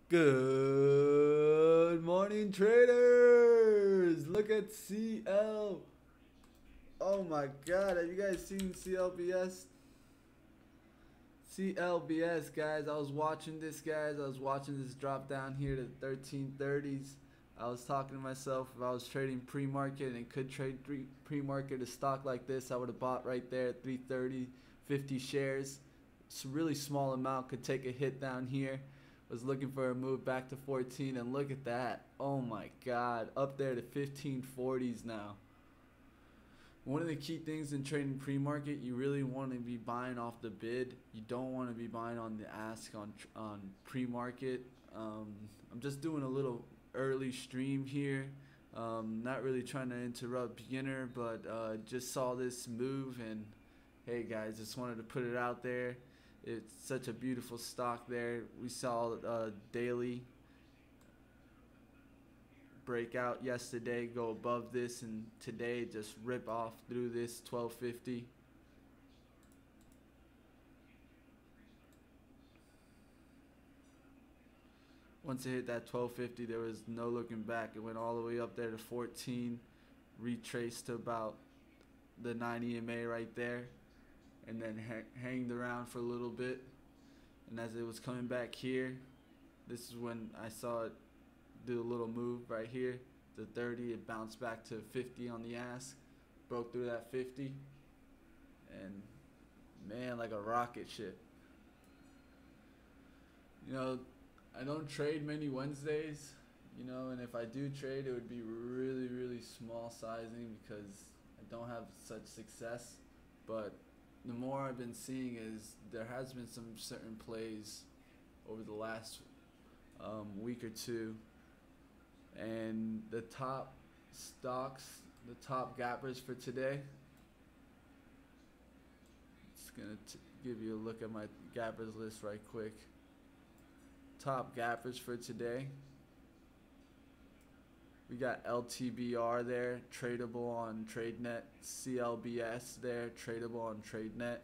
Good morning, traders. Look at CL. Oh my God, have you guys seen CLBS? CLBS, guys. I was watching this, guys. I was watching this drop down here to 1330s. I was talking to myself, if I was trading pre-market and could trade pre-market a stock like this, I would have bought right there at 330, 50 shares. It's a really small amount, could take a hit down here. Was looking for a move back to 14, and look at that. Oh my God, up there to 1540s now. One of the key things in trading pre-market, you really want to be buying off the bid. You don't want to be buying on the ask on pre-market. I'm just doing a little early stream here. Not really trying to interrupt beginner, but just saw this move, and hey guys, just wanted to put it out there. It's such a beautiful stock there. We saw daily breakout yesterday, go above this, and today just rip off through this 1250. Once it hit that 1250, there was no looking back. It went all the way up there to 14, retraced to about the 9 EMA right there, and then hanged around for a little bit. And as it was coming back here, this is when I saw it do a little move right here to 30. It bounced back to 50 on the ask, broke through that 50, and man, like a rocket ship. You know, I don't trade many Wednesdays, and if I do trade, it would be really, really small sizing because I don't have such success. But the more I've been seeing is there has been some certain plays over the last week or two, and the top stocks, the top gappers for today. Just gonna give you a look at my gappers list right quick. Top gappers for today. We got LTBR there, tradable on Tradenet. CLBS there, tradable on Tradenet.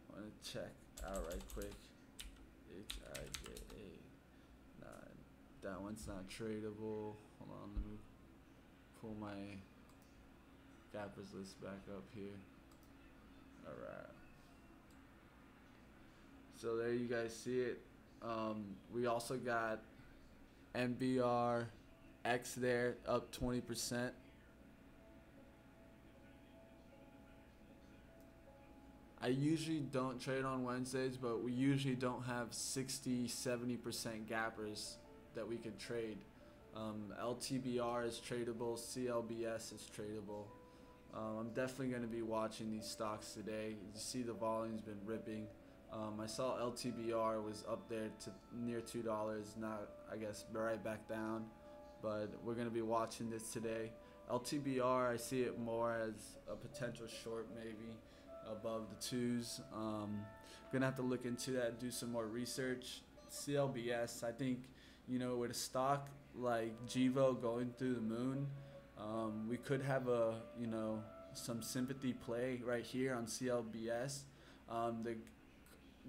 I want to check out right quick. HIJA. Nah, that one's not tradable. Hold on, let me pull my gappers list back up here. Alright. So there you guys see it. We also got MBR X there, up 20%. I usually don't trade on Wednesdays, but we usually don't have 60-70% gappers that we can trade. LTBR is tradable, CLBS is tradable. I'm definitely going to be watching these stocks today. You see the volume's been ripping. I saw LTBR was up there to near $2, now I guess right back down, but we're going to be watching this today. LTBR, I see it more as a potential short, maybe above the twos. Gonna have to look into that, do some more research. CLBS, I think, with a stock like Givo going through the moon, we could have some sympathy play right here on CLBS.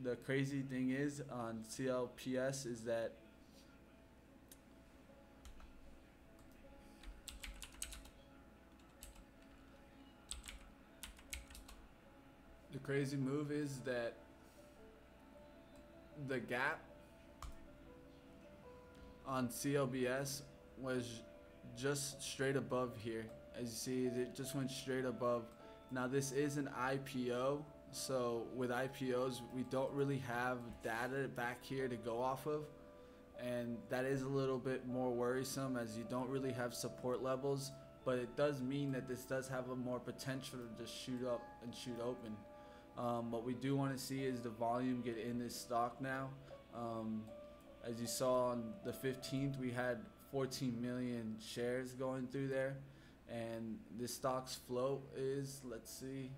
The crazy thing is on CLPS is that the crazy move is that the gap on CLBS was just straight above here. As you see, it just went straight above. Now this is an IPO, so with IPOs we don't really have data back here to go off of, and that is a little bit more worrisome as you don't really have support levels, but it does mean that this does have a more potential to just shoot up and shoot open. What we do want to see is the volume get in this stock now. As you saw on the 15th, we had 14 million shares going through there, and this stock's float is, let's see,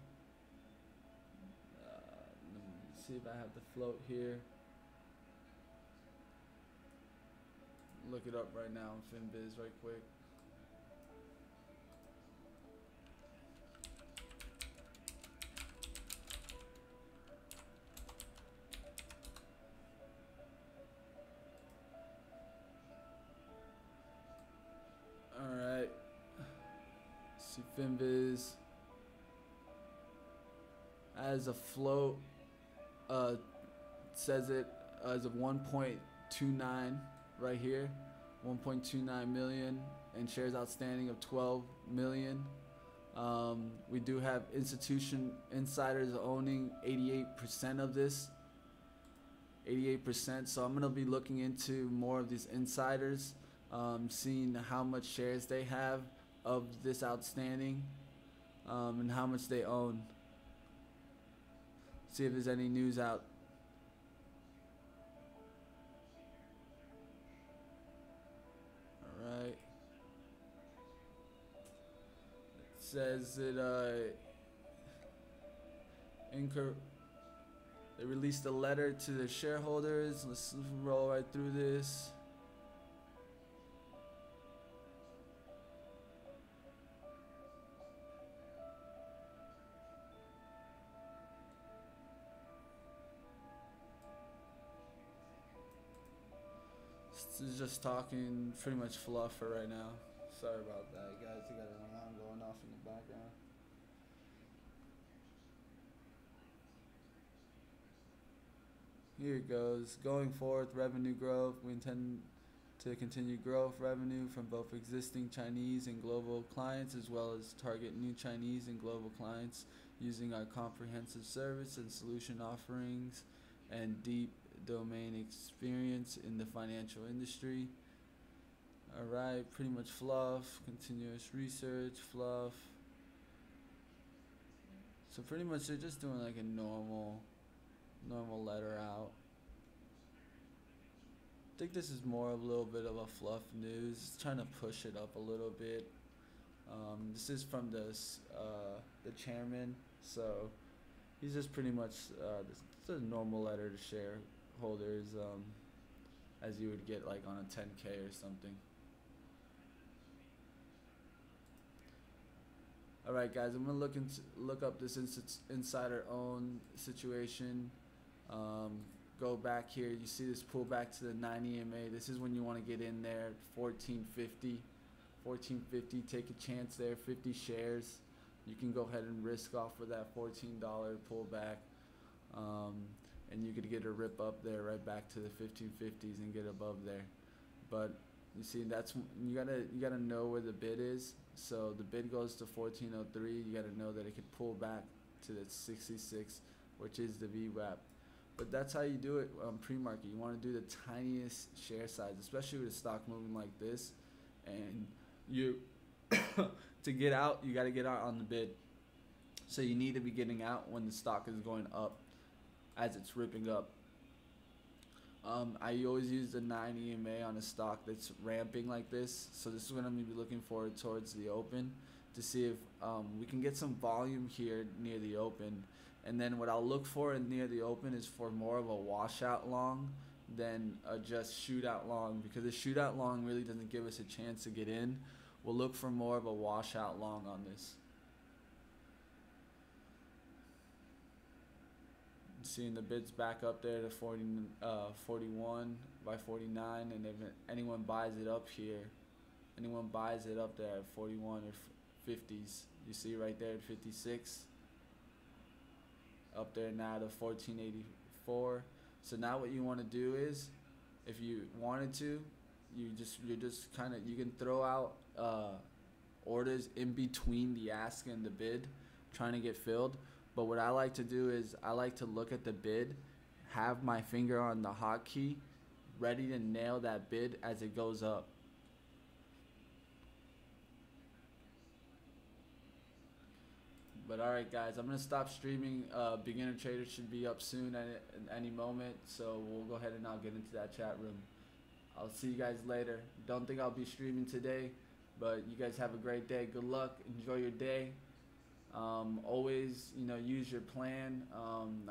let me see if I have the float here. Look it up right now on FinBiz right quick. Finviz as a float, says it as of 1.29 right here, 1.29 million, and shares outstanding of 12 million. We do have institution insiders owning 88% of this, 88%. So I'm gonna be looking into more of these insiders, seeing how much shares they have of this outstanding, and how much they own. See if there's any news out. All right. It says that they released a letter to the shareholders. Let's roll right through this. This is just talking pretty much fluff for right now. Sorry about that, guys. You got an alarm going off in the background. Here it goes. Going forth, revenue growth. We intend to continue growth revenue from both existing Chinese and global clients, as well as target new Chinese and global clients using our comprehensive service and solution offerings and deep domain experience in the financial industry. Alright, pretty much fluff, continuous research, fluff. So pretty much they're just doing like a normal letter out. I think this is more of a little bit of a fluff news, trying to push it up a little bit. This is from the chairman, so he's just pretty much it's a normal letter to shareholders, as you would get like on a 10K or something. All right, guys, I'm gonna look up this insider owned situation. Go back here. You see this pull back to the 9 EMA. This is when you want to get in there. 1450, 1450. Take a chance there. 50 shares. You can go ahead and risk off for that $14 pullback, and you could get a rip up there right back to the 1550s and get above there. But you see, that's you gotta know where the bid is. So the bid goes to 1403. You gotta know that it could pull back to the 66, which is the VWAP. But that's how you do it pre-market. You want to do the tiniest share size, especially with a stock moving like this. And you to get out, you got to get out on the bid. So you need to be getting out when the stock is going up, as it's ripping up. I always use the 9 EMA on a stock that's ramping like this. So this is what I'm going to be looking for towards the open, to see if we can get some volume here near the open. And then what I'll look for near the open is for more of a washout long than a just shootout long, because a shootout long really doesn't give us a chance to get in. We'll look for more of a washout long on this. Seeing the bids back up there to 41 by 49, and if anyone buys it up here, anyone buys it up there at 41 or 50s, you see right there at 56. Up there now to 1484. So now what you want to do is, if you wanted to, you can throw out orders in between the ask and the bid, trying to get filled. But what I like to do is I like to look at the bid, have my finger on the hotkey, ready to nail that bid as it goes up. But alright, guys, I'm going to stop streaming. Beginner Trader should be up soon at any moment, so we'll go ahead and I'll get into that chat room. I'll see you guys later. Don't think I'll be streaming today, but you guys have a great day. Good luck. Enjoy your day. Always, use your plan.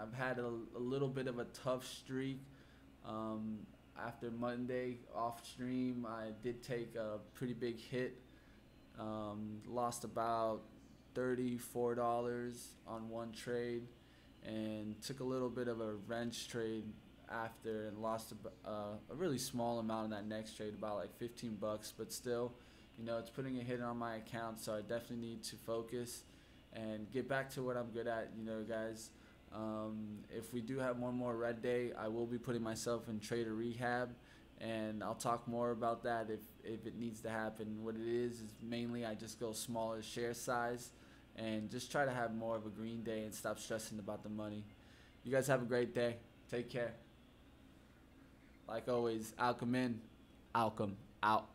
I've had a little bit of a tough streak. After Monday off stream, I did take a pretty big hit. Lost about $34 on one trade, and took a little bit of a wrench trade after, and lost a really small amount in that next trade, about like 15 bucks. But still, it's putting a hit on my account. So I definitely need to focus and get back to what I'm good at, guys. If we do have one more red day, I will be putting myself in trader rehab, and I'll talk more about that if it needs to happen. What it is mainly I just go smaller share size and just try to have more of a green day and stop stressing about the money. You guys have a great day. Take care. Like always, Alchem in, Alchem out.